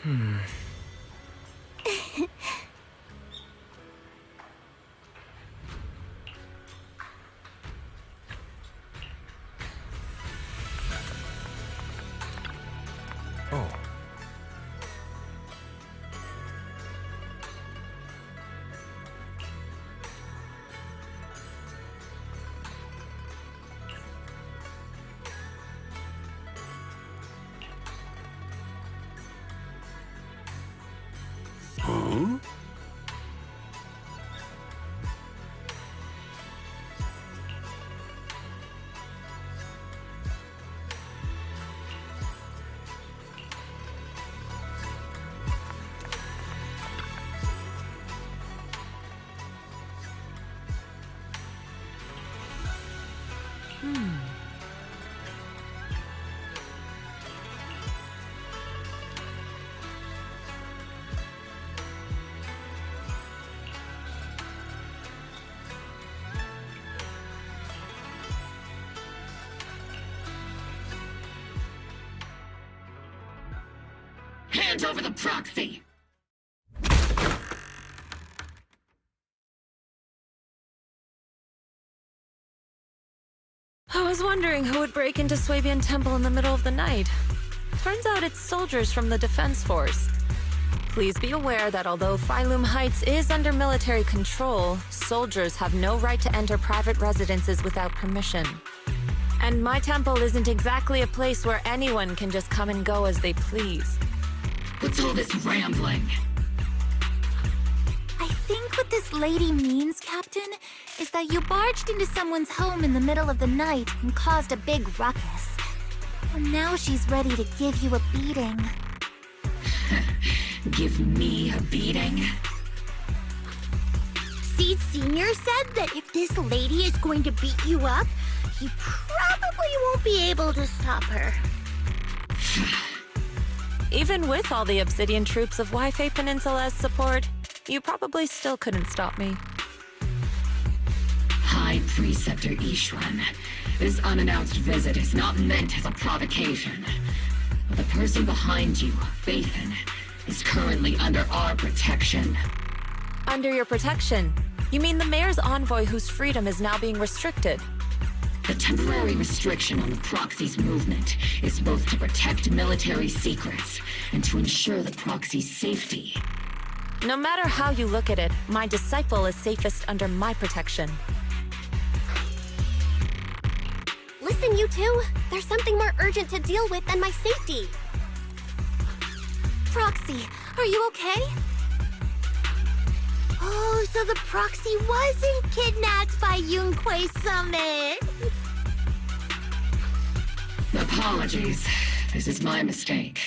Oh. Huh? Hand over the proxy! I was wondering who would break into Swabian Temple in the middle of the night. Turns out it's soldiers from the Defense Force. Please be aware that although Phylum Heights is under military control, soldiers have no right to enter private residences without permission. And my temple isn't exactly a place where anyone can just come and go as they please. What's all this rambling? I think what this lady means, Captain, is that you barged into someone's home in the middle of the night and caused a big ruckus. And now she's ready to give you a beating. Give me a beating? Seed Sr. said that if this lady is going to beat you up, he probably won't be able to stop her. Even with all the Obsidian troops of Wi-Fi Peninsula as support, you probably still couldn't stop me. High Preceptor Ishwan, this unannounced visit is not meant as a provocation. But the person behind you, Bathan, is currently under our protection. Under your protection? You mean the mayor's envoy whose freedom is now being restricted? The temporary restriction on the proxy's movement is both to protect military secrets and to ensure the proxy's safety. No matter how you look at it, my disciple is safest under my protection. Listen, you two. There's something more urgent to deal with than my safety. Proxy, are you okay? Oh, so the proxy wasn't kidnapped by Yunquei Summit. Apologies. This is my mistake.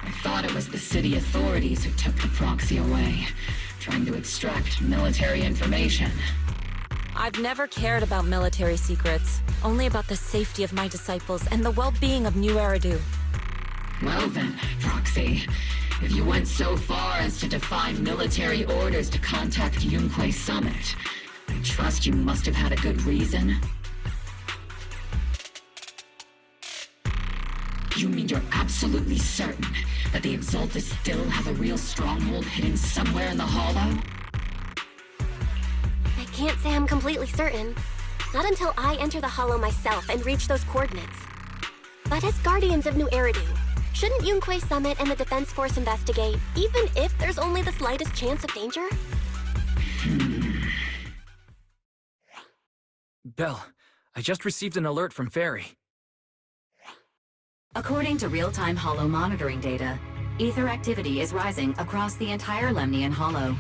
I thought it was the city authorities who took the proxy away, trying to extract military information. I've never cared about military secrets, only about the safety of my disciples and the well-being of New Eridu. Well then, Proxy, if you went so far as to defy military orders to contact Yunquei Summit, I trust you must have had a good reason. You mean you're absolutely certain that the Exaltus still have a real stronghold hidden somewhere in the Hollow? I can't say I'm completely certain. Not until I enter the Hollow myself and reach those coordinates. But as Guardians of New Eridu, shouldn't Yunquei Summit and the Defense Force investigate, even if there's only the slightest chance of danger? Belle, I just received an alert from Fairy. According to real-time Hollow monitoring data, ether activity is rising across the entire Lemnian Hollow.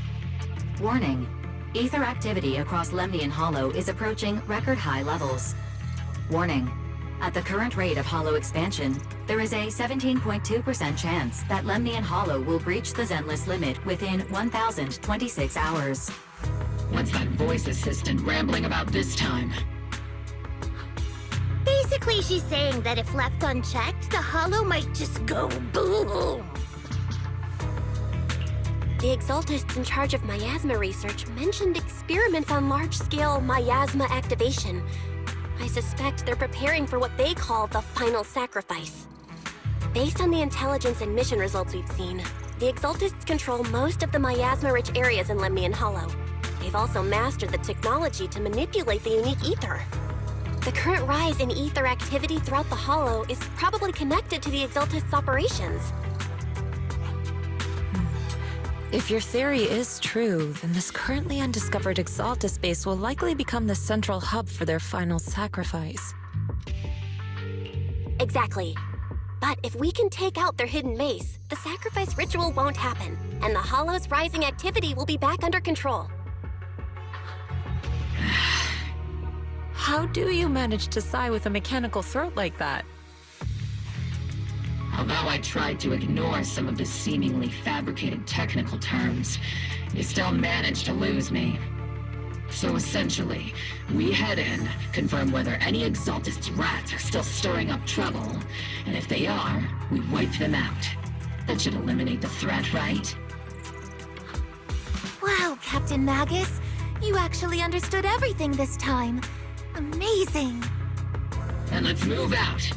Warning: ether activity across Lemnian Hollow is approaching record-high levels. Warning: at the current rate of Hollow expansion, there is a 17.2% chance that Lemnian Hollow will breach the Zenless limit within 1,026 hours. What's that voice assistant rambling about this time? Basically, she's saying that if left unchecked, the Hollow might just go boom. The Exaltists in charge of miasma research mentioned experiments on large-scale miasma activation. I suspect they're preparing for what they call the final sacrifice. Based on the intelligence and mission results we've seen, the Exaltists control most of the miasma-rich areas in Lemnian Hollow. They've also mastered the technology to manipulate the unique ether. The current rise in ether activity throughout the Hollow is probably connected to the Exaltists' operations. If your theory is true, then this currently undiscovered Exaltus base will likely become the central hub for their final sacrifice. Exactly. But if we can take out their hidden base, the sacrifice ritual won't happen, and the Hollow's rising activity will be back under control. How do you manage to sigh with a mechanical throat like that? Although I tried to ignore some of the seemingly fabricated technical terms, you still managed to lose me. So essentially, we head in, confirm whether any Exaltist rats are still stirring up trouble, and if they are, we wipe them out. That should eliminate the threat, right? Wow, Captain Magus. You actually understood everything this time. Amazing. Then let's move out.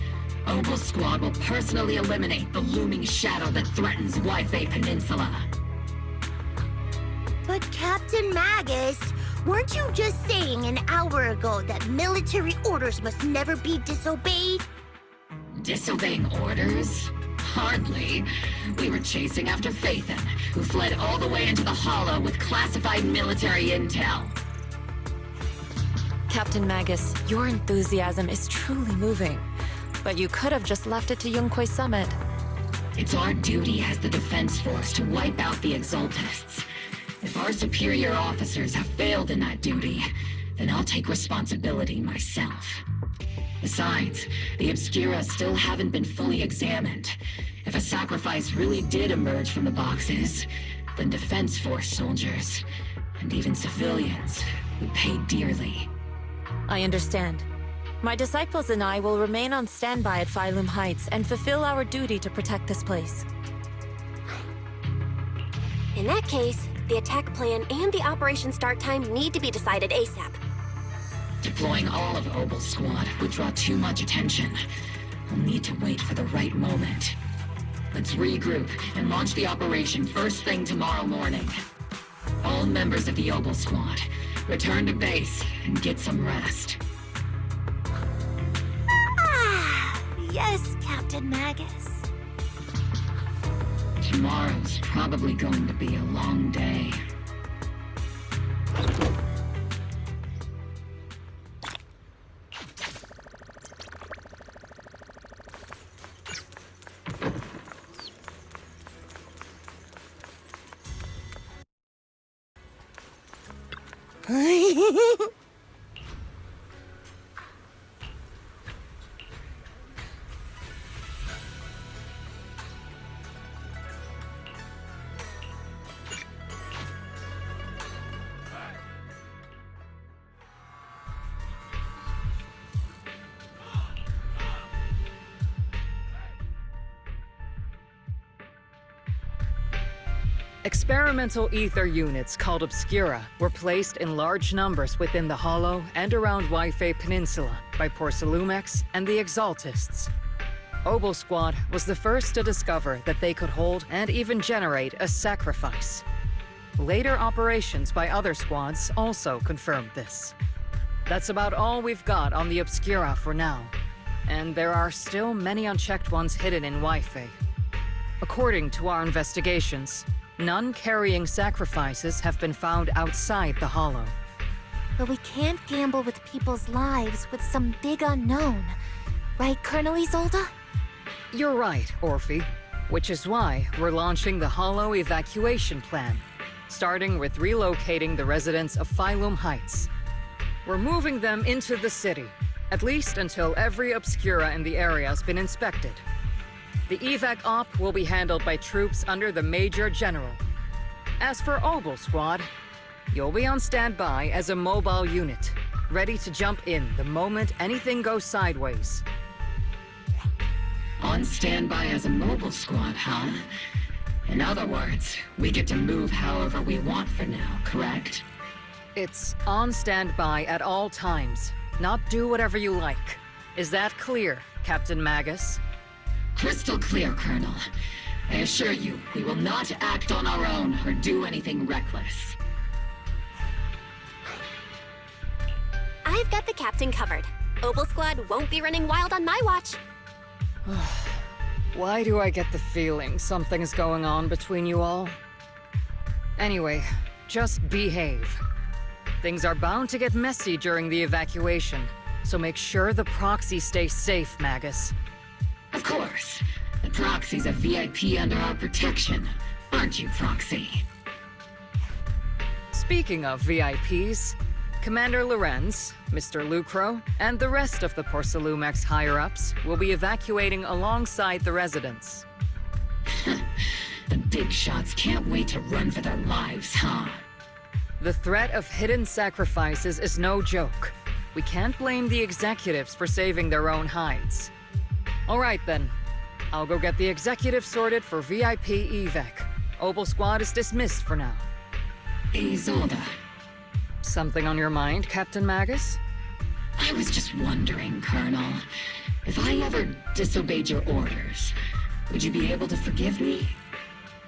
Obol Squad will personally eliminate the looming shadow that threatens Wi-Fi Peninsula. But Captain Magus, weren't you just saying an hour ago that military orders must never be disobeyed? Disobeying orders? Hardly. We were chasing after Phaethon, who fled all the way into the Hollow with classified military intel. Captain Magus, your enthusiasm is truly moving. But you could have just left it to Yunque Summit. It's our duty as the Defense Force to wipe out the Exaltists. If our superior officers have failed in that duty, then I'll take responsibility myself. Besides, the Obscura still haven't been fully examined. If a sacrifice really did emerge from the boxes, then Defense Force soldiers, and even civilians, would pay dearly. I understand. My disciples and I will remain on standby at Phylum Heights and fulfill our duty to protect this place. In that case, the attack plan and the operation start time need to be decided ASAP. Deploying all of Obol Squad would draw too much attention. We'll need to wait for the right moment. Let's regroup and launch the operation first thing tomorrow morning. All members of the Obol Squad, return to base and get some rest. Yes, Captain Magus. Tomorrow's probably going to be a long day. Experimental ether units called Obscura were placed in large numbers within the Hollow and around Wi-Fi Peninsula by Porcelumex and the Exaltists. Obol Squad was the first to discover that they could hold and even generate a sacrifice. Later operations by other squads also confirmed this. That's about all we've got on the Obscura for now, and there are still many unchecked ones hidden in Wi-Fi. According to our investigations, none carrying sacrifices have been found outside the Hollow. But we can't gamble with people's lives with some big unknown. Right, Colonel Isolde? You're right, Orphie. Which is why we're launching the Hollow evacuation plan, starting with relocating the residents of Phylum Heights. We're moving them into the city, at least until every Obscura in the area has been inspected. The evac op will be handled by troops under the Major General. As for Obol Squad, you'll be on standby as a mobile unit, ready to jump in the moment anything goes sideways. On standby as a mobile squad, huh? In other words, we get to move however we want for now, correct? It's on standby at all times, not do whatever you like. Is that clear, Captain Magus? Crystal clear, Colonel. I assure you, we will not act on our own or do anything reckless. I've got the captain covered. Obol Squad won't be running wild on my watch. Why do I get the feeling something's going on between you all? Anyway, just behave. Things are bound to get messy during the evacuation, so make sure the proxy stays safe, Magus. Of course. The Proxy's a VIP under our protection. Aren't you, Proxy? Speaking of VIPs, Commander Lorenz, Mr. Lucro, and the rest of the Porcelumex higher-ups will be evacuating alongside the residents. The big shots can't wait to run for their lives, huh? The threat of hidden sacrifices is no joke. We can't blame the executives for saving their own hides. All right then. I'll go get the executive sorted for VIP evac. Obol Squad is dismissed for now. Isolde, Something on your mind, Captain Magus? I was just wondering, Colonel, if I ever disobeyed your orders, would you be able to forgive me?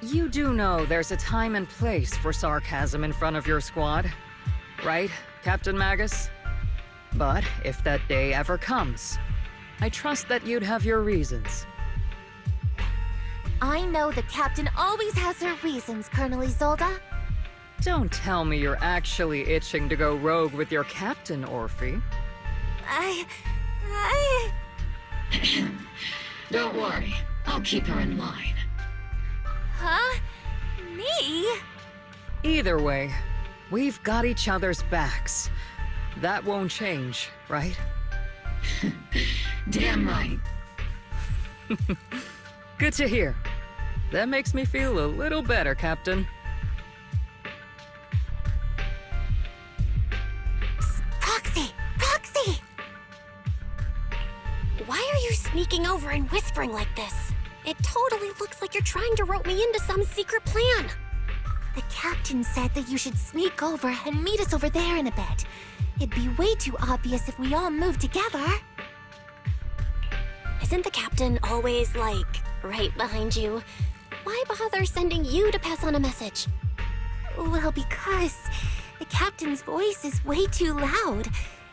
You do know there's a time and place for sarcasm in front of your squad, right, Captain Magus? But if that day ever comes, I trust that you'd have your reasons. I know the captain always has her reasons, Colonel Isolde. Don't tell me you're actually itching to go rogue with your captain, Orphie. Don't worry, I'll keep her in line. Huh? Me? Either way, we've got each other's backs. That won't change, right? Damn right. Good to hear. That makes me feel a little better, Captain. Proxy! Proxy! Why are you sneaking over and whispering like this? It totally looks like you're trying to rope me into some secret plan. The captain said that you should sneak over and meet us over there in a bit. It'd be way too obvious if we all moved together. Isn't the captain always, like, right behind you? Why bother sending you to pass on a message? Well, because the captain's voice is way too loud.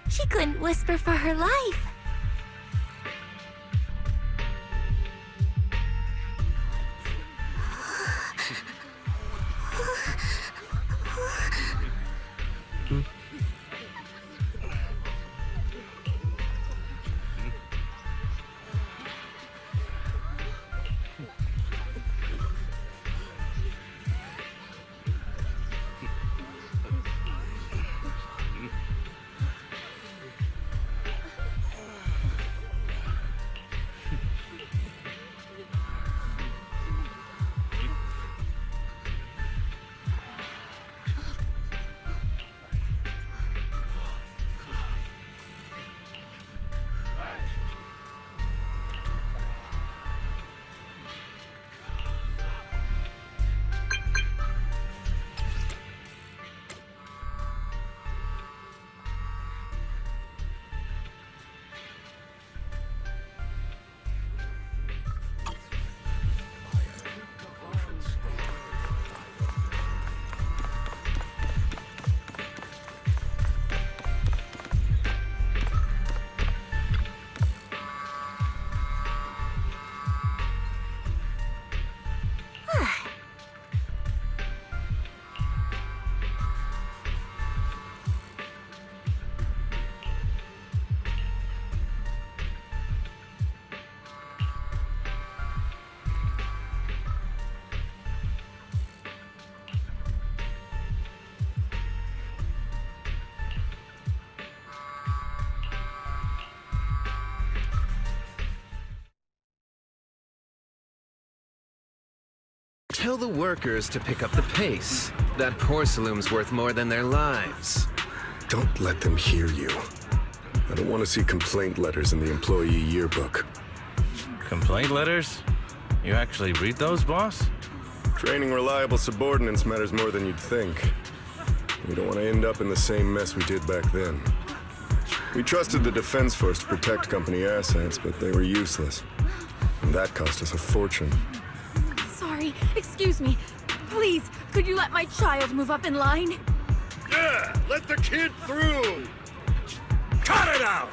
She couldn't whisper for her life. Tell the workers to pick up the pace. That porcelain's worth more than their lives. Don't let them hear you. I don't want to see complaint letters in the employee yearbook. Complaint letters? You actually read those, boss? Training reliable subordinates matters more than you'd think. We don't want to end up in the same mess we did back then. We trusted the Defense Force to protect company assets, but they were useless. And that cost us a fortune. Sorry, excuse me. Please, could you let my child move up in line? Yeah, let the kid through! Cut it out!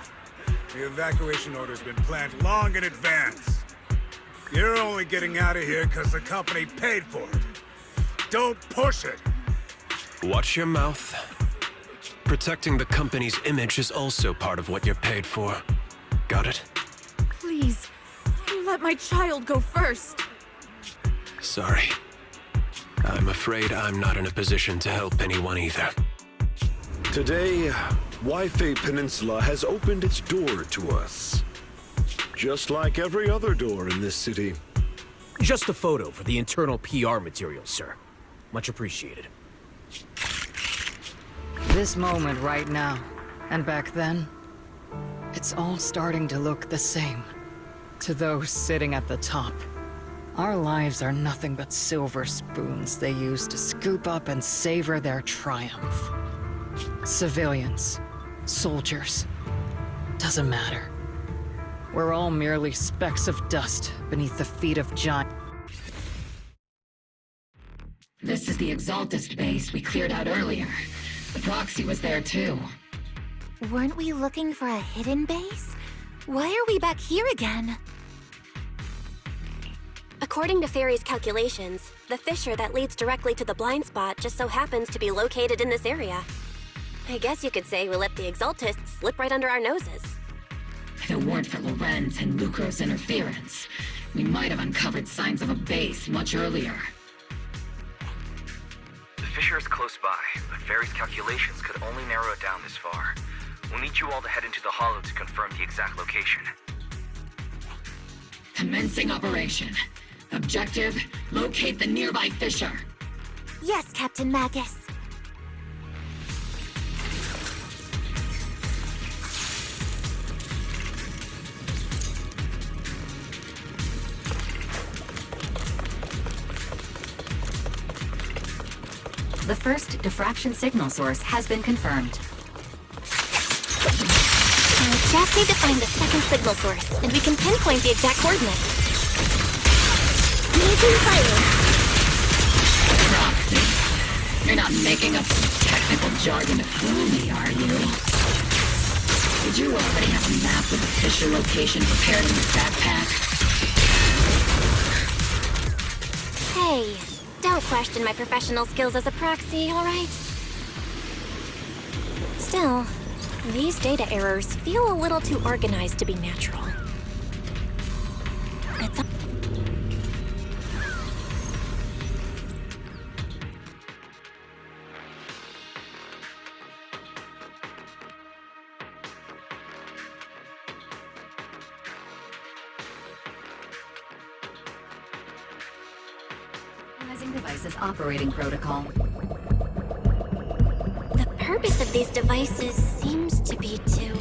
The evacuation order's been planned long in advance. You're only getting out of here because the company paid for it. Don't push it! Watch your mouth. Protecting the company's image is also part of what you're paid for. Got it? Please, you let my child go first. Sorry. I'm afraid I'm not in a position to help anyone either. Today, Wi-Fi Peninsula has opened its door to us. Just like every other door in this city. Just a photo for the internal PR material, sir. Much appreciated. This moment right now, and back then, it's all starting to look the same. To those sitting at the top, our lives are nothing but silver spoons they use to scoop up and savor their triumph. Civilians, soldiers, doesn't matter. We're all merely specks of dust beneath the feet of giants. This is the Exaltist base we cleared out earlier. The proxy was there too. Weren't we looking for a hidden base? Why are we back here again? According to Fairy's calculations, the fissure that leads directly to the blind spot just so happens to be located in this area. I guess you could say we let the Exaltists slip right under our noses. If it weren't for Lorenz and Lucro's interference, we might have uncovered signs of a base much earlier. The fissure is close by, but Fairy's calculations could only narrow it down this far. We'll need you all to head into the hollow to confirm the exact location. Commencing operation. Objective, locate the nearby fissure. Yes, Captain Magus. The first diffraction signal source has been confirmed. I just need to find the second signal source, and we can pinpoint the exact coordinates. Using fire. Proxy. You're not making up some technical jargon to fool me, are you? Did you already have a map with the fissure location prepared in your backpack? Hey, don't question my professional skills as a proxy, alright? Still, these data errors feel a little too organized to be natural. It's Analyzing devices operating protocol. The purpose of these devices seems to be to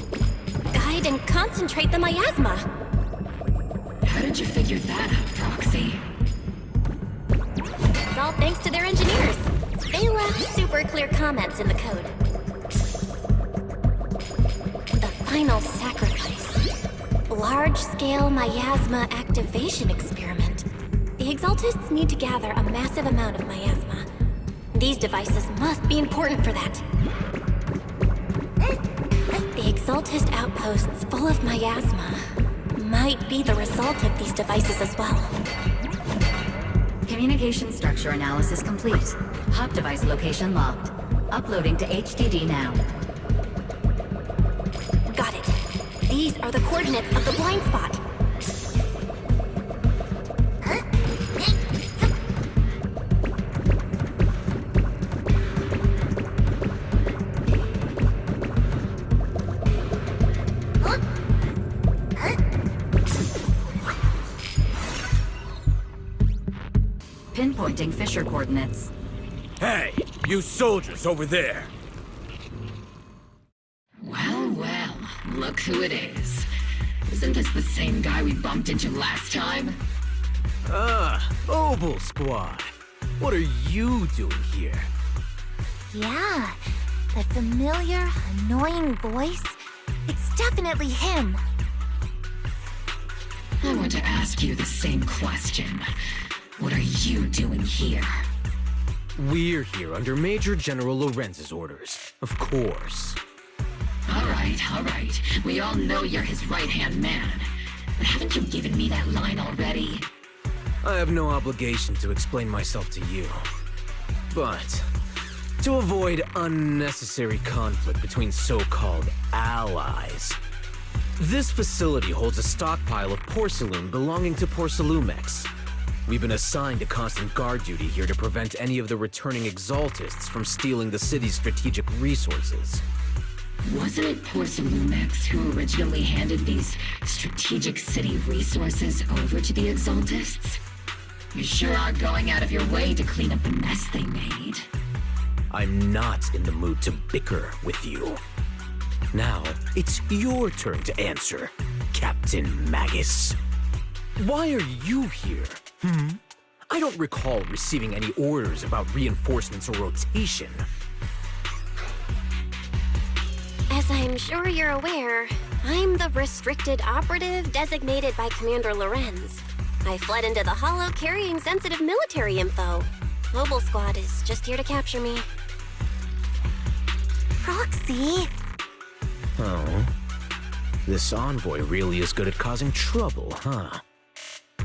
guide and concentrate the miasma. How did you figure that out, Proxy? It's all thanks to their engineers. They left super clear comments in the code. The final sacrifice. Large-scale miasma activation experiment. The Exaltists need to gather a massive amount of miasma. These devices must be important for that. The Exaltist outposts full of miasma might be the result of these devices as well. Communication structure analysis complete. Hub device location locked. Uploading to HDD now. Got it. These are the coordinates of the blind spot. Pinpointing fissure coordinates. Hey, you soldiers over there! Well, well, look who it is. Isn't this the same guy we bumped into last time? Ah, Obol Squad. What are you doing here? Yeah, that familiar, annoying voice. It's definitely him. I want to ask you the same question. What are you doing here? We're here under Major General Lorenz's orders, of course. All right. We all know you're his right-hand man. But haven't you given me that line already? I have no obligation to explain myself to you. But to avoid unnecessary conflict between so-called allies, this facility holds a stockpile of porcelain belonging to Porcelumex. We've been assigned to constant guard duty here to prevent any of the returning Exaltists from stealing the city's strategic resources. Wasn't it Porcelumex who originally handed these strategic city resources over to the Exaltists? You sure are going out of your way to clean up the mess they made. I'm not in the mood to bicker with you. Now, it's your turn to answer, Captain Magus. Why are you here? I don't recall receiving any orders about reinforcements or rotation. As I'm sure you're aware, I'm the restricted operative designated by Commander Lorenz. I fled into the Hollow carrying sensitive military info. Obol Squad is just here to capture me. Proxy? Oh. This envoy really is good at causing trouble, huh?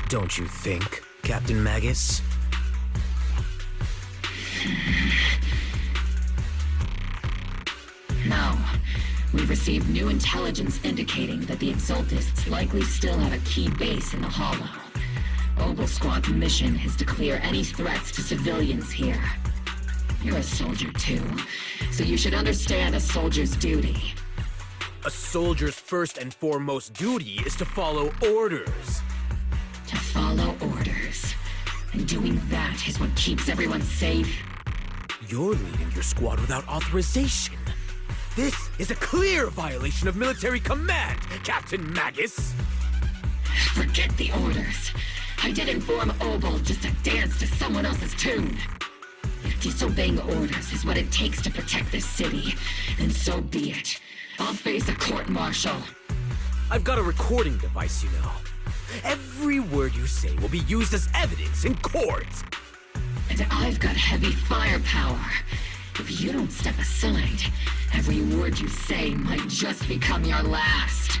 Don't you think, Captain Magus? No. We've received new intelligence indicating that the Exaltists likely still have a key base in the Hollow. Obol Squad's mission is to clear any threats to civilians here. You're a soldier too, so you should understand a soldier's duty. A soldier's first and foremost duty is to follow orders. To follow orders. And doing that is what keeps everyone safe. You're leading your squad without authorization. This is a clear violation of military command, Captain Magus! Forget the orders. I did inform Obol just to dance to someone else's tune. If disobeying orders is what it takes to protect this city, then so be it. I'll face a court-martial. I've got a recording device, you know. Every word you say will be used as evidence in court. And I've got heavy firepower. If you don't step aside, every word you say might just become your last.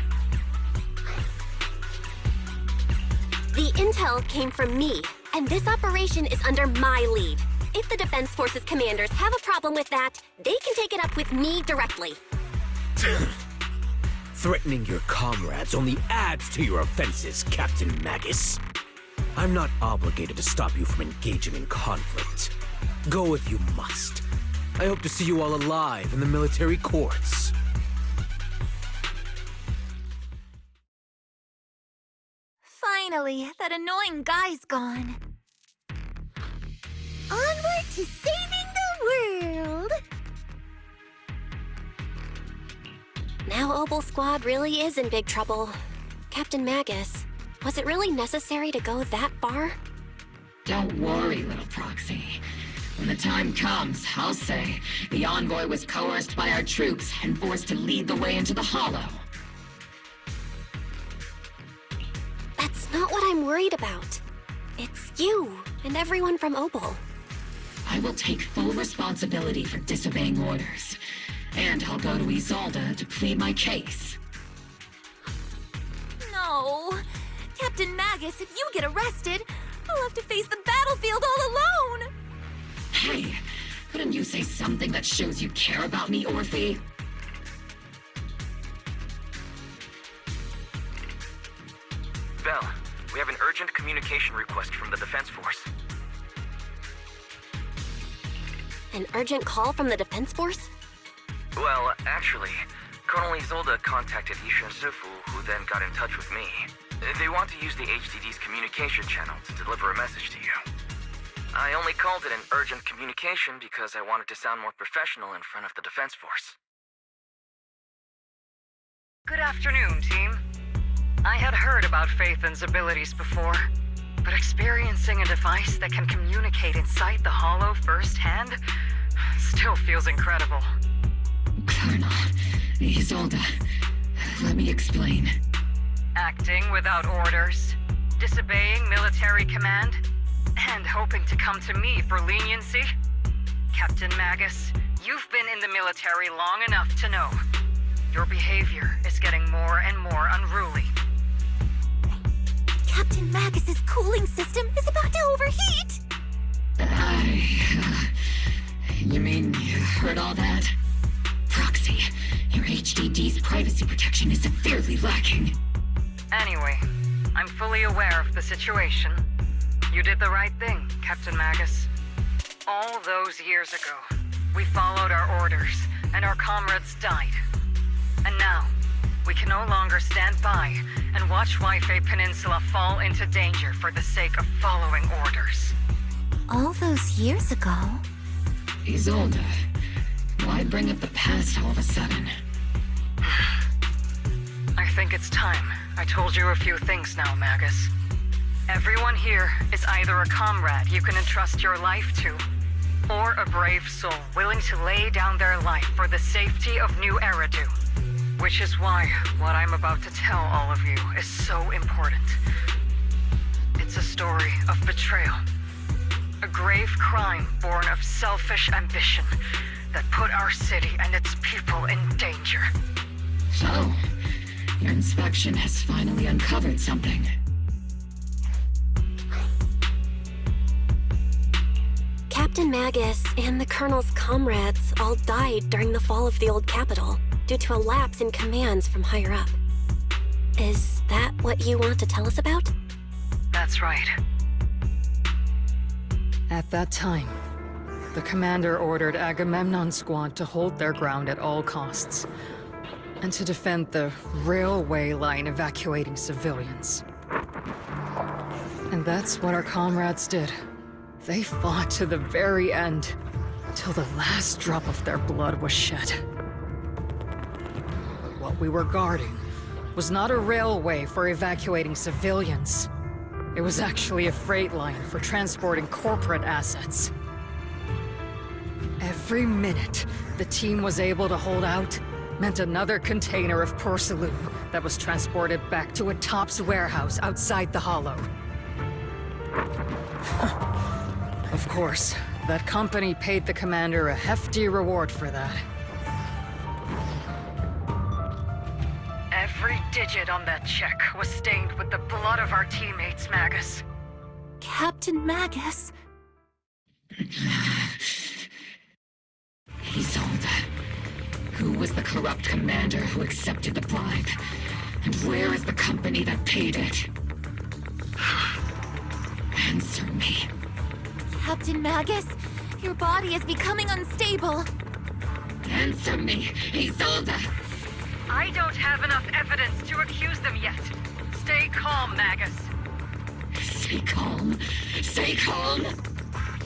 The intel came from me, and this operation is under my lead. If the Defense Forces commanders have a problem with that, they can take it up with me directly. Threatening your comrades only adds to your offenses, Captain Magus. I'm not obligated to stop you from engaging in conflict. Go if you must. I hope to see you all alive in the military courts. Finally, that annoying guy's gone. Onward to saving the world! Now Obol Squad really is in big trouble. Captain Magus, was it really necessary to go that far? Don't worry, little proxy. When the time comes, I'll say the envoy was coerced by our troops and forced to lead the way into the Hollow. That's not what I'm worried about. It's you and everyone from Obol. I will take full responsibility for disobeying orders. And I'll go to Isolde to plead my case. No. Captain Magus, if you get arrested, I'll have to face the battlefield all alone! Hey, couldn't you say something that shows you care about me, Orphie? Belle, we have an urgent communication request from the Defense Force. An urgent call from the Defense Force? Well, actually, Colonel Isolde contacted Isha Zufu, who then got in touch with me. They want to use the HDD's communication channel to deliver a message to you. I only called it an urgent communication because I wanted to sound more professional in front of the Defense Force. Good afternoon, team. I had heard about Phaethon's abilities before, but experiencing a device that can communicate inside the Hollow firsthand still feels incredible. Colonel, Isolde, let me explain. Acting without orders, disobeying military command, and hoping to come to me for leniency? Captain Magus, you've been in the military long enough to know. Your behavior is getting more and more unruly. Captain Magus's cooling system is about to overheat! You mean you heard all that? Proxy, your HDD's privacy protection is severely lacking. Anyway, I'm fully aware of the situation. You did the right thing, Captain Magus. All those years ago, we followed our orders, and our comrades died. And now, we can no longer stand by and watch Wi-Fi Peninsula fall into danger for the sake of following orders. All those years ago? Isolde, why bring up the past all of a sudden? I think it's time I told you a few things now, Magus. Everyone here is either a comrade you can entrust your life to, or a brave soul willing to lay down their life for the safety of New Eridu. Which is why what I'm about to tell all of you is so important. It's a story of betrayal. A grave crime born of selfish ambition that put our city and its people in danger. So, your inspection has finally uncovered something. Captain Magus and the Colonel's comrades all died during the fall of the old capital due to a lapse in commands from higher up. Is that what you want to tell us about? That's right. At that time, the commander ordered Agamemnon's squad to hold their ground at all costs, and to defend the railway line evacuating civilians. And that's what our comrades did. They fought to the very end, till the last drop of their blood was shed. But what we were guarding was not a railway for evacuating civilians. It was actually a freight line for transporting corporate assets. Every minute the team was able to hold out meant another container of porcelain that was transported back to a Top's warehouse outside the Hollow. Of course, that company paid the commander a hefty reward for that. Every digit on that check was stained with the blood of our teammates, Magus. Captain Magus? Isolde, who was the corrupt commander who accepted the bribe? And where is the company that paid it? Answer me. Captain Magus, your body is becoming unstable. Answer me, Isolde! I don't have enough evidence to accuse them yet. Stay calm, Magus. Stay calm? Stay calm?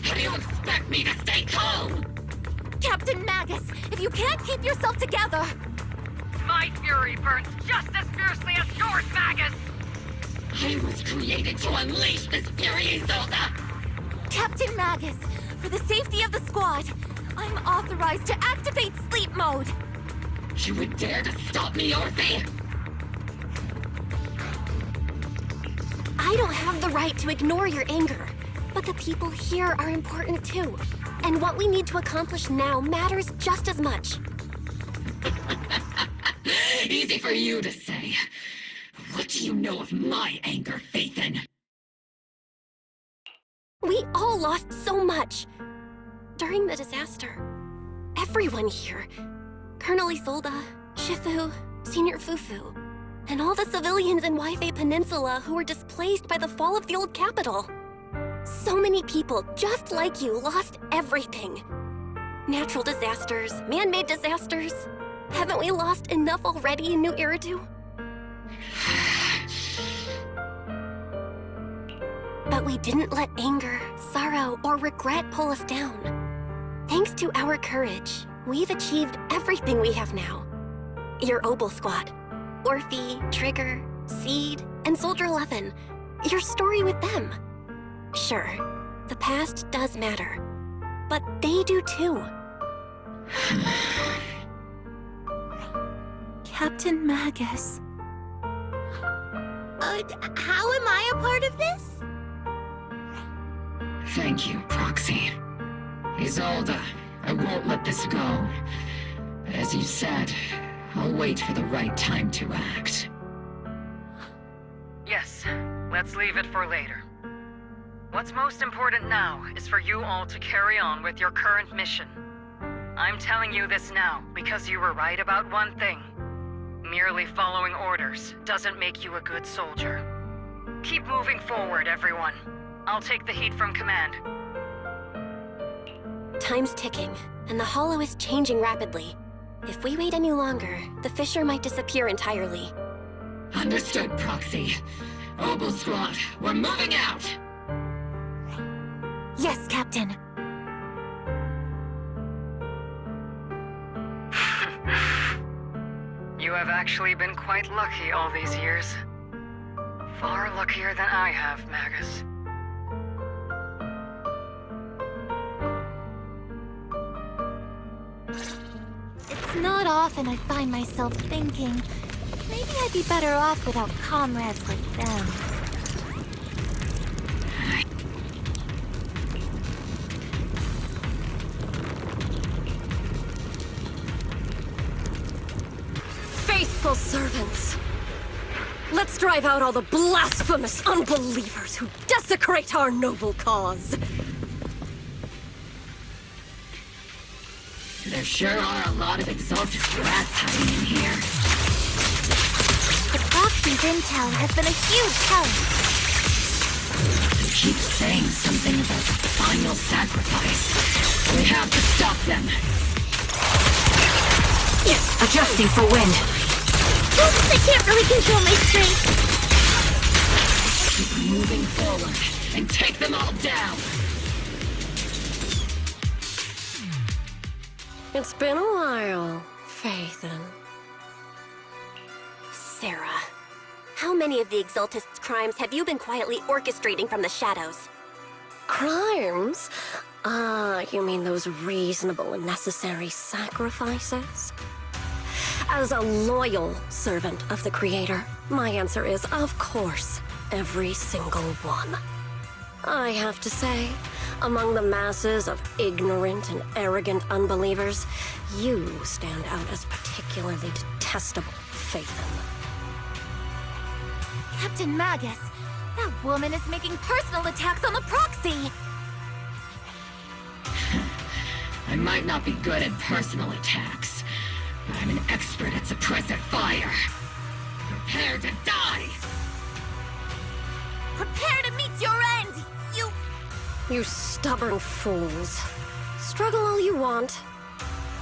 How do you expect me to stay calm? Captain Magus, if you can't keep yourself together... My fury burns just as fiercely as yours, Magus! I was created to unleash this fury, Isolde! Captain Magus, for the safety of the squad, I'm authorized to activate sleep mode. You would dare to stop me, Orphie? I don't have the right to ignore your anger, but the people here are important too. And what we need to accomplish now matters just as much. Easy for you to say. What do you know of my anger, Phaethon? We all lost so much. During the disaster, everyone here, Colonel Isolde, Shifu, Senior Fufu, and all the civilians in Wi-Fi Peninsula who were displaced by the fall of the old capital. So many people just like you lost everything. Natural disasters, man-made disasters. Haven't we lost enough already in New Eridu? But we didn't let anger, sorrow, or regret pull us down. Thanks to our courage, we've achieved everything we have now. Your Obol Squad, Orphie, Trigger, Seed, and Soldier 11. Your story with them. Sure, the past does matter, but they do too. Captain Magus. how am I a part of this? Thank you, Proxy. Isolde, I won't let this go. As you said, I'll wait for the right time to act. Yes, let's leave it for later. What's most important now is for you all to carry on with your current mission. I'm telling you this now because you were right about one thing. Merely following orders doesn't make you a good soldier. Keep moving forward, everyone. I'll take the heat from command. Time's ticking, and the Hollow is changing rapidly. If we wait any longer, the fissure might disappear entirely. Understood, Proxy. Obol Squad, we're moving out! Yes, Captain. You have actually been quite lucky all these years. Far luckier than I have, Magus. It's not often I find myself thinking, maybe I'd be better off without comrades like them. Faithful servants. Let's drive out all the blasphemous unbelievers who desecrate our noble cause. There sure are a lot of exalted rats hiding in here. The Proxy's intel has been a huge help. They keep saying something about the final sacrifice. We have to stop them. Adjusting for wind. I can't really control my strength. Keep moving forward and take them all down. It's been a while, Phaethon. Sarah, how many of the Exaltists' crimes have you been quietly orchestrating from the shadows? Crimes? You mean those reasonable and necessary sacrifices? As a loyal servant of the Creator, my answer is, of course, every single one. I have to say, among the masses of ignorant and arrogant unbelievers, you stand out as particularly detestable, Phaethon. Captain Magus, that woman is making personal attacks on the Proxy! I might not be good at personal attacks, but I'm an expert at suppressive fire. Prepare to die! Prepare to meet your end, you... You stubborn fools. Struggle all you want.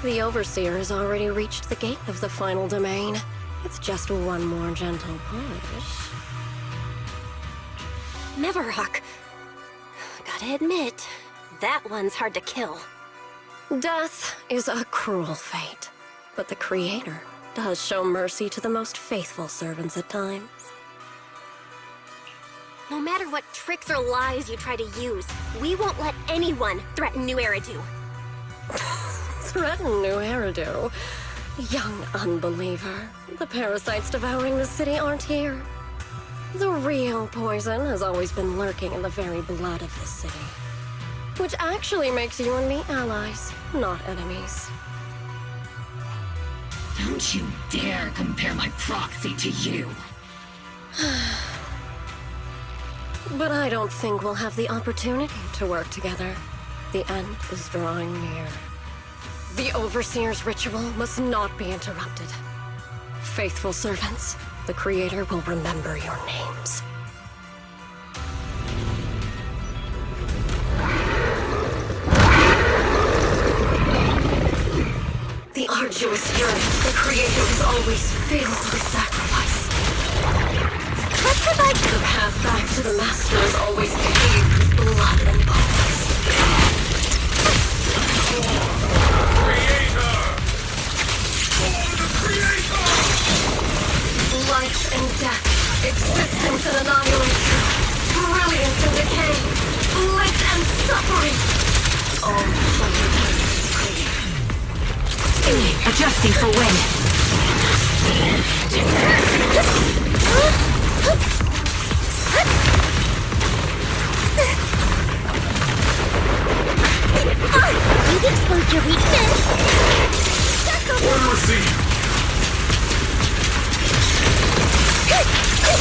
The Overseer has already reached the gate of the final domain. It's just one more gentle push. Neverhawk. Gotta admit, that one's hard to kill. Death is a cruel fate, but the Creator does show mercy to the most faithful servants at times. No matter what tricks or lies you try to use, we won't let anyone threaten New Eridu. Threaten New Eridu? Young unbeliever. The parasites devouring the city aren't here. The real poison has always been lurking in the very blood of the city. Which actually makes you and me allies, not enemies. Don't you dare compare my Proxy to you! But I don't think we'll have the opportunity to work together. The end is drawing near. The Overseer's ritual must not be interrupted. Faithful servants, the Creator will remember your names. The arduous journey the Creator is always filled with sacrifice. What have I... The path back to the Master is always paved with blood and bones. Creator! For the Creator! Life and death, existence and annihilation, brilliance and decay, bliss and suffering. All shall return to the Creator. Adjusting for wind. found your weakness! Orphie!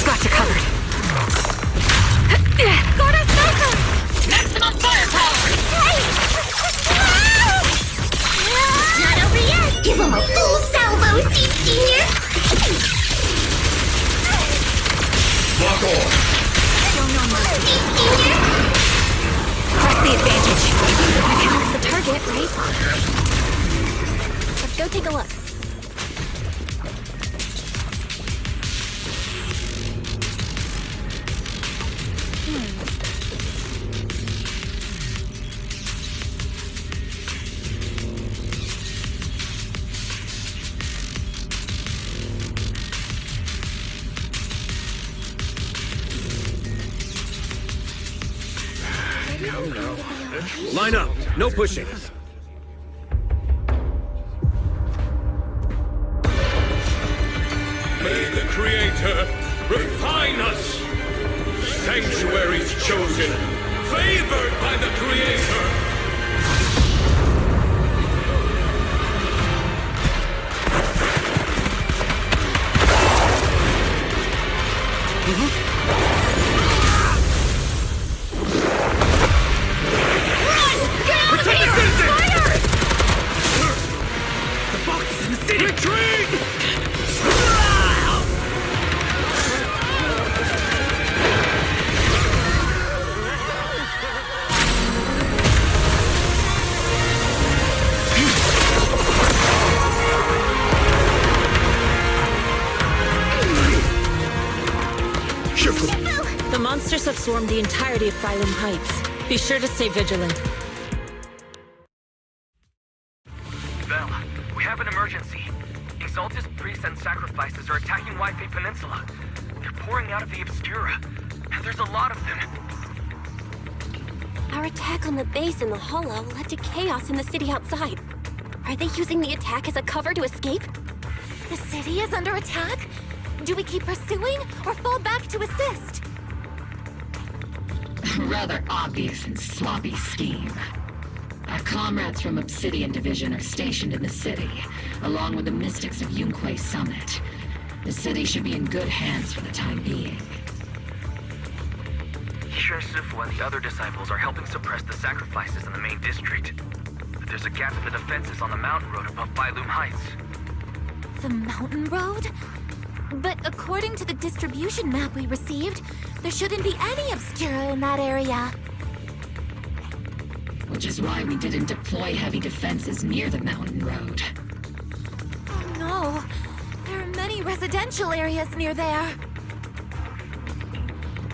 Got you covered. Got a sniper! Maximum firepower! Hey! Not over yet! Give him a full salvo, Senior! Lock on! Show no mercy. Senior! Press the advantage. That's the target, right? Let's go take a look. Line up. No pushing. May the Creator refine us! Sanctuaries chosen, favored by the Creator! The monsters have swarmed the entirety of Phylum Heights. Be sure to stay vigilant. Belle, we have an emergency. Exaltus priests and sacrifices are attacking Wi-Fi Peninsula. They're pouring out of the Obscura, and there's a lot of them. Our attack on the base in the Hollow led to chaos in the city outside. Are they using the attack as a cover to escape? The city is under attack? Do we keep pursuing or fall back to assist? Rather obvious and sloppy scheme. Our comrades from Obsidian Division are stationed in the city, along with the mystics of Yunquay Summit. The city should be in good hands for the time being. Isha Sufu and the other disciples are helping suppress the sacrifices in the main district. But there's a gap in the defenses on the mountain road above Phylum Heights. The mountain road? But according to the distribution map we received, there shouldn't be any Obscura in that area. Which is why we didn't deploy heavy defenses near the mountain road. Oh no! There are many residential areas near there.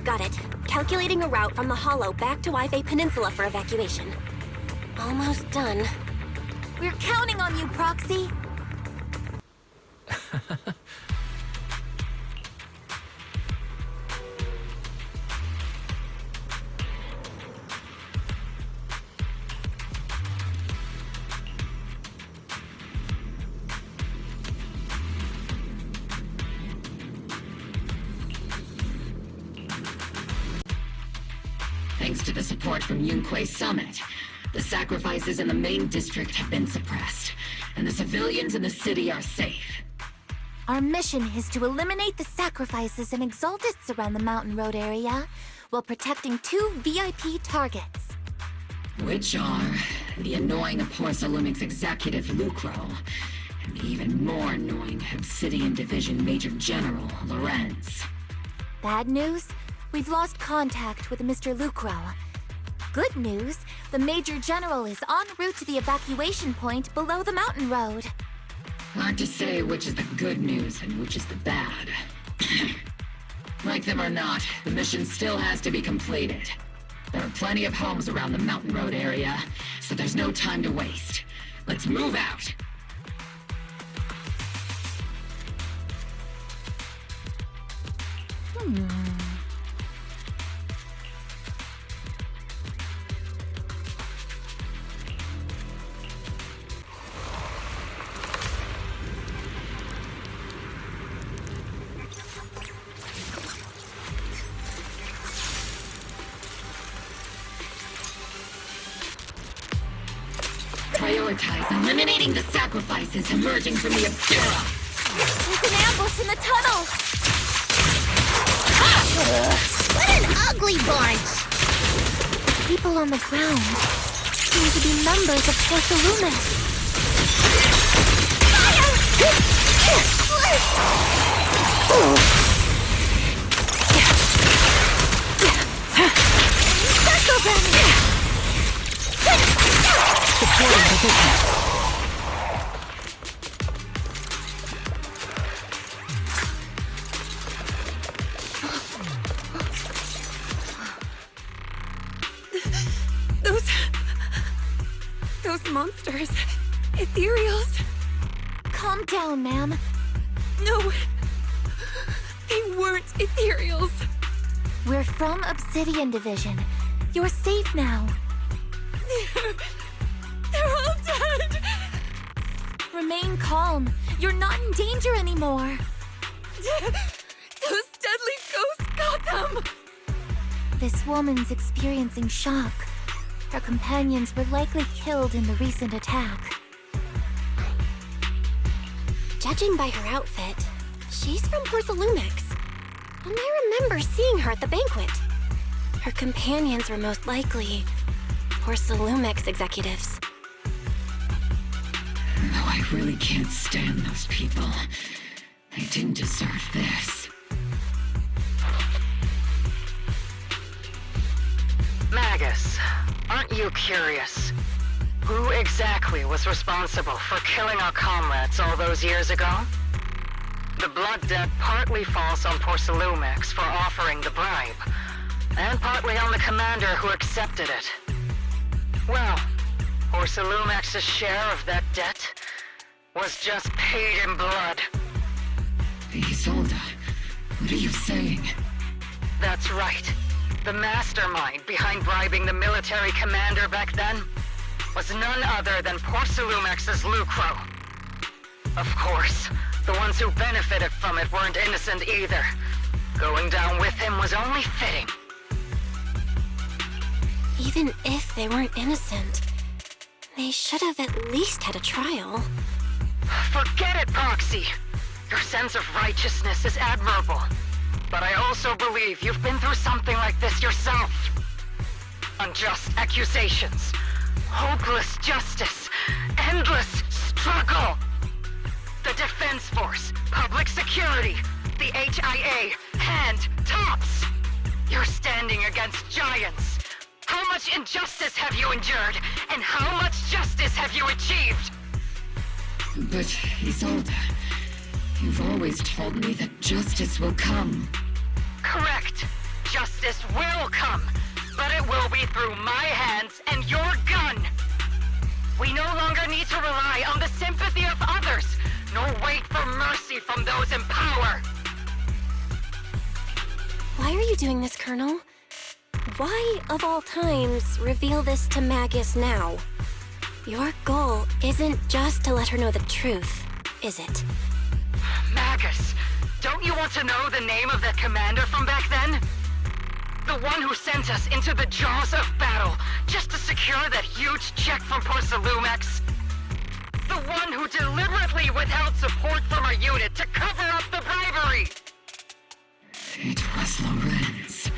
Got it. Calculating a route from the Hollow back to Wi-Fi Peninsula for evacuation. Almost done. We're counting on you, Proxy. Thanks to the support from Yunquay Summit, the sacrifices in the main district have been suppressed, and the civilians in the city are safe. Our mission is to eliminate the sacrifices and exaltists around the mountain road area, while protecting 2 VIP targets. Which are the annoying Porcelumix executive Lucro, and the even more annoying Obsidian Division Major General Lorenz. Bad news? We've lost contact with Mr. Lucro. Good news, the Major General is en route to the evacuation point below the mountain road. Hard to say which is the good news and which is the bad. Like them or not, the mission still has to be completed. There are plenty of homes around the mountain road area, so there's no time to waste. Let's move out! prioritize eliminating the sacrifices emerging from the Obscura. There's an ambush in the tunnel! What an ugly bunch! People on the ground seem to be members of Porcelumus. Circle them! Supporting position. Those monsters. Ethereals. Calm down, ma'am. No. They weren't ethereals. We're from Obsidian Division. You're safe now. They're all dead. Remain calm. You're not in danger anymore. Those deadly ghosts got them. This woman's experiencing shock. Her companions were likely killed in the recent attack. Judging by her outfit, she's from Porcelumix. And I remember seeing her at the banquet. Her companions were most likely Porcelumix executives. Though I really can't stand those people, they didn't deserve this. Magus, aren't you curious? Who exactly was responsible for killing our comrades all those years ago? The blood debt partly falls on Porcelumix for offering the bribe, and partly on the commander who accepted it. Well, Porcelumix's share of that debt was just paid in blood. Isolde, what are you saying? That's right. The mastermind behind bribing the military commander back then was none other than Porcelumix's Lucro. Of course, the ones who benefited from it weren't innocent either. Going down with him was only fitting. Even if they weren't innocent, they should have at least had a trial. Forget it, Proxy! Your sense of righteousness is admirable. But I also believe you've been through something like this yourself. Unjust accusations, hopeless justice, endless struggle. The Defense Force, public security, the HIA, and TOPS. You're standing against giants. How much injustice have you endured, and how much justice have you achieved? But, Isolde, you've always told me that justice will come. Correct. Justice will come, but it will be through my hands and your gun. We no longer need to rely on the sympathy of others, nor wait for mercy from those in power. Why are you doing this, Colonel? Why, of all times, reveal this to Magus now? Your goal isn't just to let her know the truth, is it? Magus, don't you want to know the name of that commander from back then? The one who sent us into the jaws of battle just to secure that huge check from Porcelumix? The one who deliberately withheld support from our unit to cover up the bribery? It was Lorenz.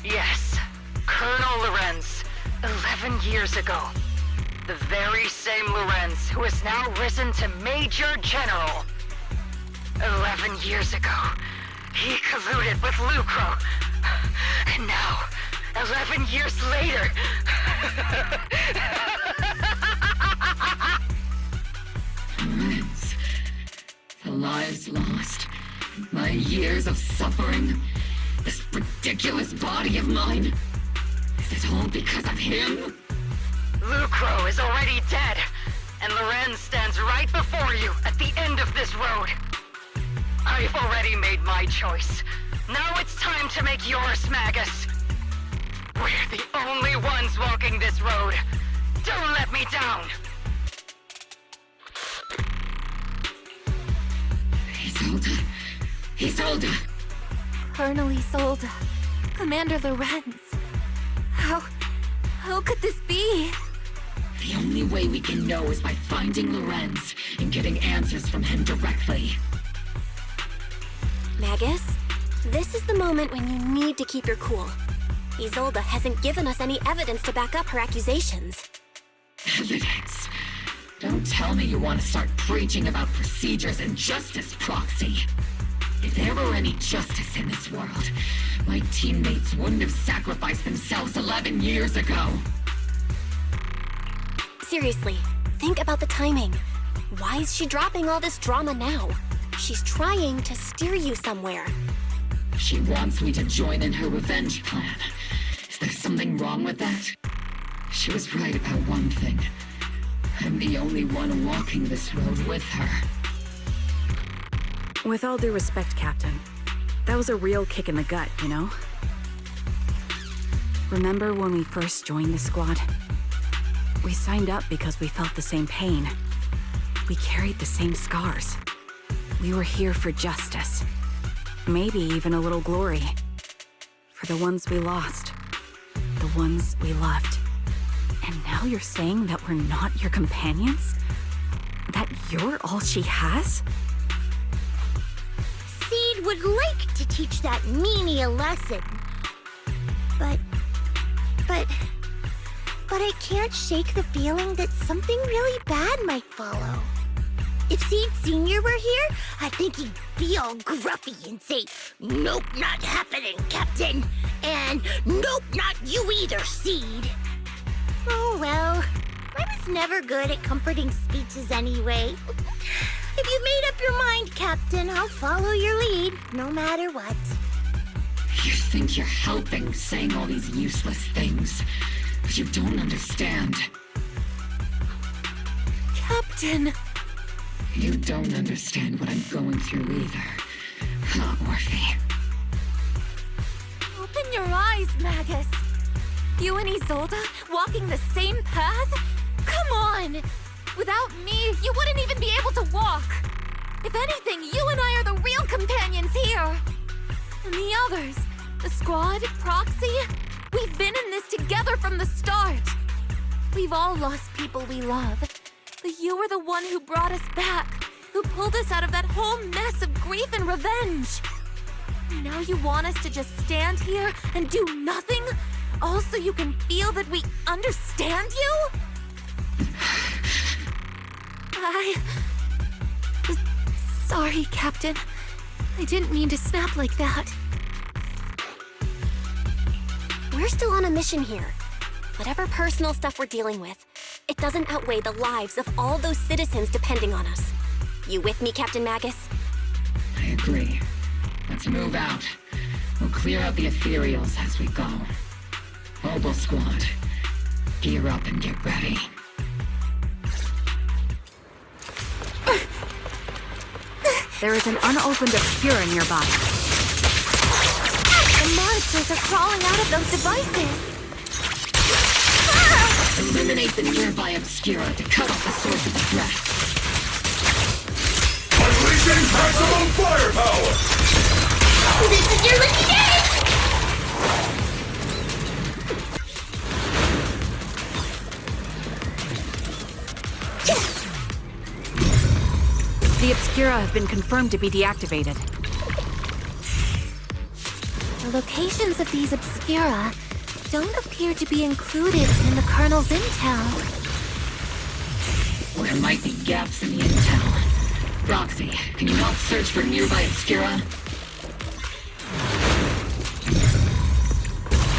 Yes, Colonel Lorenz, 11 years ago. The very same Lorenz who has now risen to Major General. 11 years ago, he colluded with Lucro. And now, 11 years later... Lorenz, the lives lost, my years of suffering, this ridiculous body of mine. Is it all because of him? Lucro is already dead, and Lorenz stands right before you at the end of this road. I've already made my choice. Now it's time to make yours, Magus. We're the only ones walking this road. Don't let me down. Isolde. Isolde. Colonel Isolde. Commander Lorenz. How could this be? The only only way we can know is by finding Lorenz and getting answers from him directly. Magus, this is the moment when you need to keep your cool. Isolde hasn't given us any evidence to back up her accusations. Evidence? Don't tell me you want to start preaching about procedures and justice, Proxy. If there were any justice in this world, my teammates wouldn't have sacrificed themselves 11 years ago. Seriously, think about the timing. Why is she dropping all this drama now? She's trying to steer you somewhere. She wants me to join in her revenge plan. Is there something wrong with that? She was right about one thing. I'm the only one walking this road with her. With all due respect, Captain, that was a real kick in the gut, you know? Remember when we first joined the squad? We signed up because we felt the same pain. We carried the same scars. We were here for justice. Maybe even a little glory. For the ones we lost. The ones we loved. And now you're saying that we're not your companions? That you're all she has? Seed would like to teach that meanie a lesson. But I can't shake the feeling that something really bad might follow. If Seed Sr. were here, I think he'd be all gruffy and say, "Nope, not happening, Captain." And, "Nope, not you either, Seed." Oh well, I was never good at comforting speeches anyway. If you made up your mind, Captain, I'll follow your lead, no matter what. You think you're helping saying all these useless things, but you don't understand. Captain! You don't understand what I'm going through either. Huh, Orphie? Open your eyes, Magus! You and Isolde walking the same path? Come on! Without me, you wouldn't even be able to walk! If anything, you and I are the real companions here! And the others, the squad, Proxy, we've been in this together from the start! We've all lost people we love, but you were the one who brought us back, who pulled us out of that whole mess of grief and revenge! Now you want us to just stand here and do nothing? All so you can feel that we understand you? Sorry, Captain. I didn't mean to snap like that. We're still on a mission here. Whatever personal stuff we're dealing with, it doesn't outweigh the lives of all those citizens depending on us. You with me, Captain Magus? I agree. Let's move out. We'll clear out the ethereals as we go. Obol Squad, gear up and get ready. There is an unopened Obscura nearby. The monsters are crawling out of those devices! Eliminate the nearby Obscura to cut off the source of the threat. Unleashing maximum firepower! This is your lucky day! The Obscura have been confirmed to be deactivated. The locations of these Obscura don't appear to be included in the Colonel's intel. There might be gaps in the intel. Roxy, can you help search for nearby Obscura?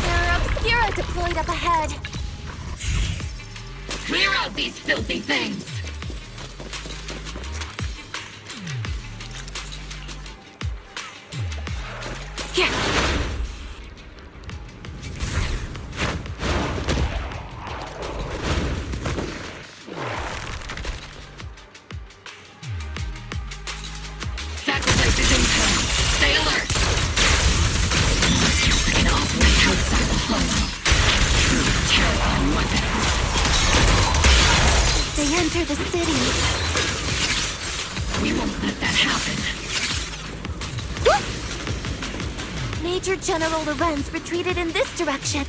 There are Obscura deployed up ahead. Clear out these filthy things! Here! Sacrifice is incoming. Stay alert! An operate outside the hollow. Truly terrifying weapons. They enter the city. We won't let that happen. Major General Lorenz retreated in this direction.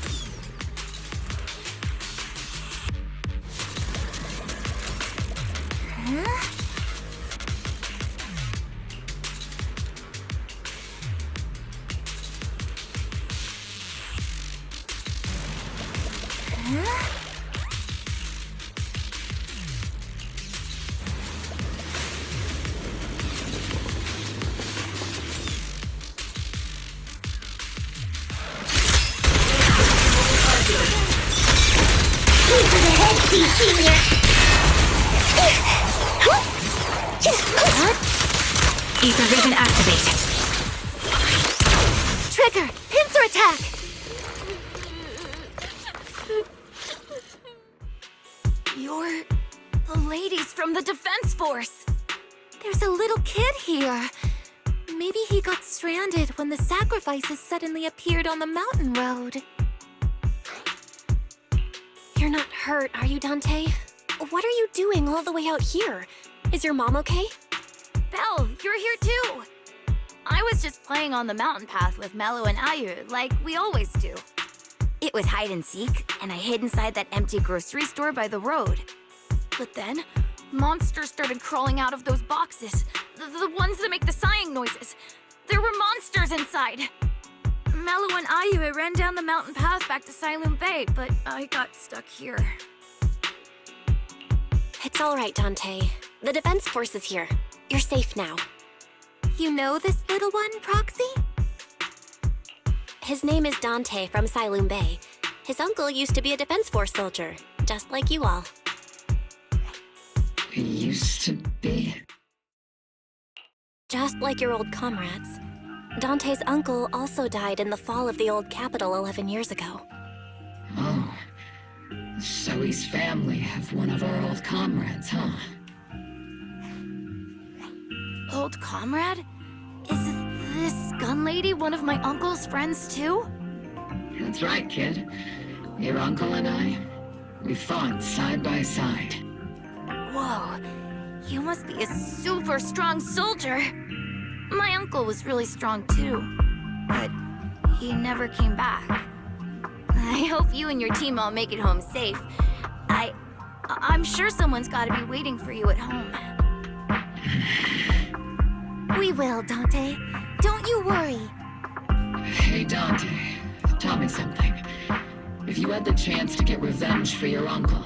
Ether vision activate. Trigger! Pincer attack! You're the ladies from the Defense Force. There's a little kid here. Maybe he got stranded when the sacrifices suddenly appeared on the mountain road. You're not hurt, are you, Dante? What are you doing all the way out here? Is your mom okay? Belle, you're here too. I was just playing on the mountain path with Mello and Ayu, like we always do. It was hide and seek, and I hid inside that empty grocery store by the road. But then, monsters started crawling out of those boxes. The ones that make the sighing noises. There were monsters inside. Mello and Ayu ran down the mountain path back to Siloam Bay, but I got stuck here. It's all right, Dante. The Defense Force is here. You're safe now. You know this little one, Proxy? His name is Dante from Siloam Bay. His uncle used to be a Defense Force soldier, just like you all. He used to be? Just like your old comrades. Dante's uncle also died in the fall of the old capital 11 years ago. Oh. Zoe's family have one of our old comrades, huh? Old comrade? Is this gun lady one of my uncle's friends too? That's right, kid. Your uncle and I, we fought side by side. Whoa, you must be a super strong soldier. My uncle was really strong too, but he never came back. I hope you and your team all make it home safe. I'm sure someone's gotta be waiting for you at home. We will, Dante. Don't you worry. Hey, Dante, tell me something. If you had the chance to get revenge for your uncle,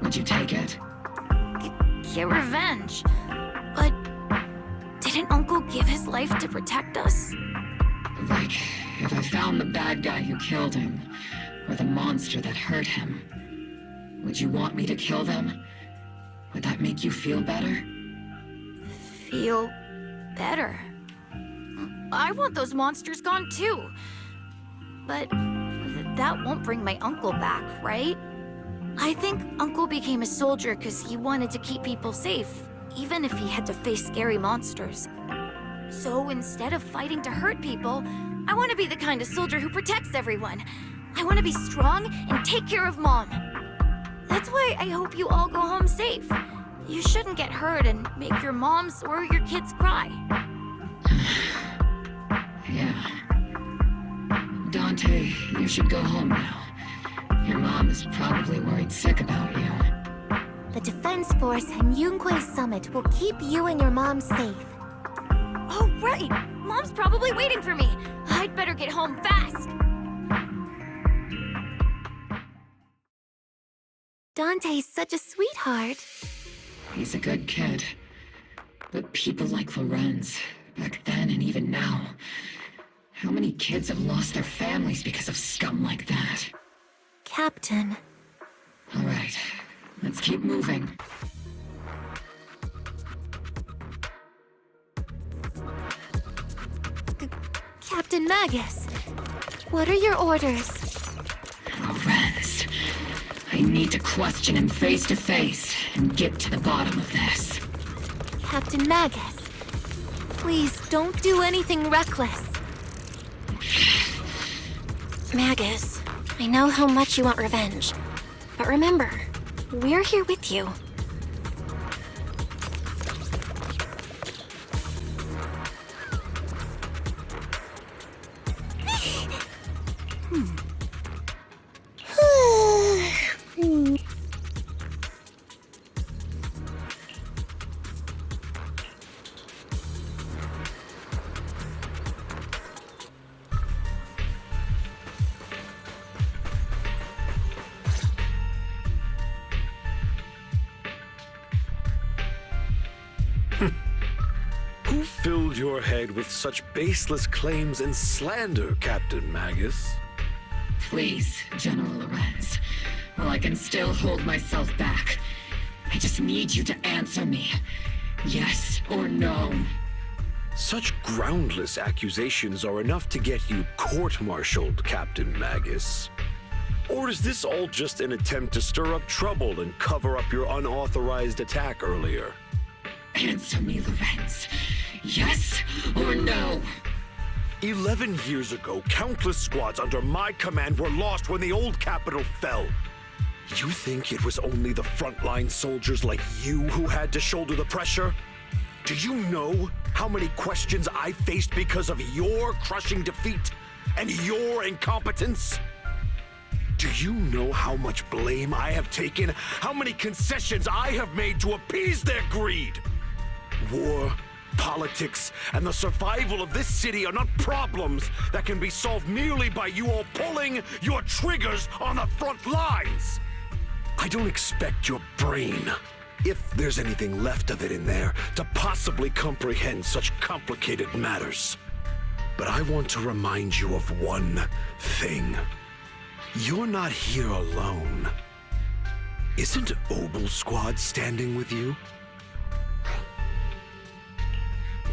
would you take it? Get revenge? But didn't Uncle give his life to protect us? Like, if I found the bad guy who killed him, or the monster that hurt him, would you want me to kill them? Would that make you feel better? Feel better? I want those monsters gone too. But that won't bring my uncle back, right? I think Uncle became a soldier because he wanted to keep people safe, even if he had to face scary monsters. So instead of fighting to hurt people, I want to be the kind of soldier who protects everyone. I want to be strong and take care of Mom. That's why I hope you all go home safe. You shouldn't get hurt and make your moms or your kids cry. Yeah. Dante, you should go home now. Your mom is probably worried sick about you. The Defense Force and Yunque Summit will keep you and your mom safe. Oh, right! Mom's probably waiting for me. I'd better get home fast. Dante's such a sweetheart. He's a good kid. But people like Lorenz, back then and even now, how many kids have lost their families because of scum like that? Captain. All right, let's keep moving. Captain Magus, what are your orders? Lorenz, I need to question him face to face and get to the bottom of this. Captain Magus, please don't do anything reckless. Magus, I know how much you want revenge. But remember, we're here with you. Who filled your head with such baseless claims and slander, Captain Magus? Please, General Lorenz. While I can still hold myself back, I just need you to answer me. Yes or no? Such groundless accusations are enough to get you court-martialed, Captain Magus. Or is this all just an attempt to stir up trouble and cover up your unauthorized attack earlier? Answer me, Lorenz. Yes or no? 11 years ago, countless squads under my command were lost when the old capital fell. You think it was only the frontline soldiers like you who had to shoulder the pressure? Do you know how many questions I faced because of your crushing defeat and your incompetence? Do you know how much blame I have taken? How many concessions I have made to appease their greed? War, politics, and the survival of this city are not problems that can be solved merely by you all pulling your triggers on the front lines. I don't expect your brain, if there's anything left of it in there, to possibly comprehend such complicated matters. But I want to remind you of one thing. You're not here alone. Isn't Obol Squad standing with you?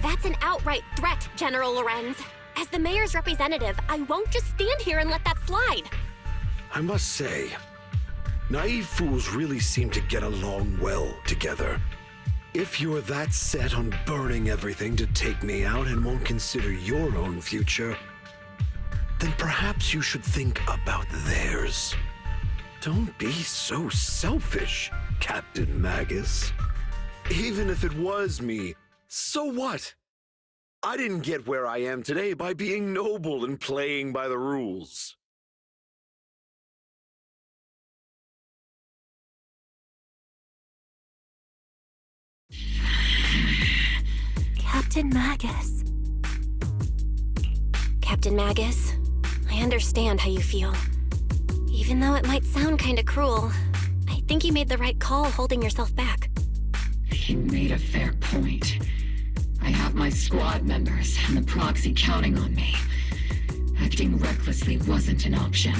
That's an outright threat, General Lorenz. As the mayor's representative, I won't just stand here and let that slide. I must say, naive fools really seem to get along well together. If you're that set on burning everything to take me out and won't consider your own future, then perhaps you should think about theirs. Don't be so selfish, Captain Magus. Even if it was me, so what? I didn't get where I am today by being noble and playing by the rules. Captain Magus. Captain Magus, I understand how you feel. Even though it might sound kinda cruel, I think you made the right call holding yourself back. You made a fair point. I have my squad members and the proxy counting on me. Acting recklessly wasn't an option.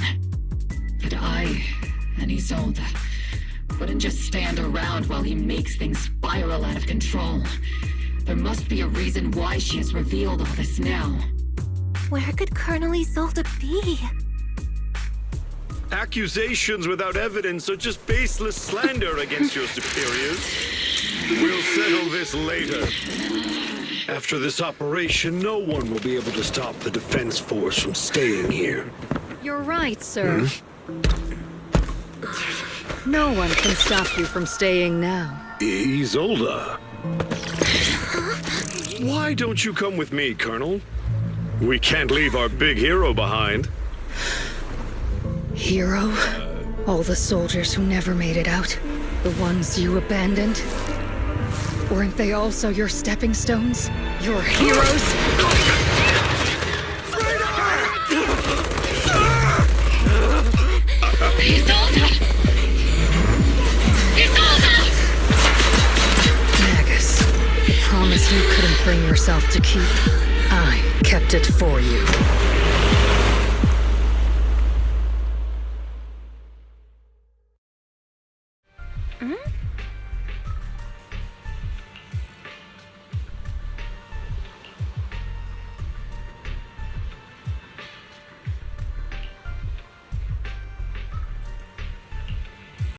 But I and Isolde wouldn't just stand around while he makes things spiral out of control. There must be a reason why she has revealed all this now. Where could Colonel Isolde be? Accusations without evidence are just baseless slander against your superiors. We'll settle this later. After this operation, no one will be able to stop the defense force from staying here. You're right, sir. No one can stop you from staying now. Isolde. Why don't you come with me, Colonel? We can't leave our big hero behind. Hero? All the soldiers who never made it out? The ones you abandoned? Weren't they also your stepping stones? Your heroes? Isolde! Isolde! Magus, the promise you couldn't bring yourself to keep. I kept it for you. Hmm?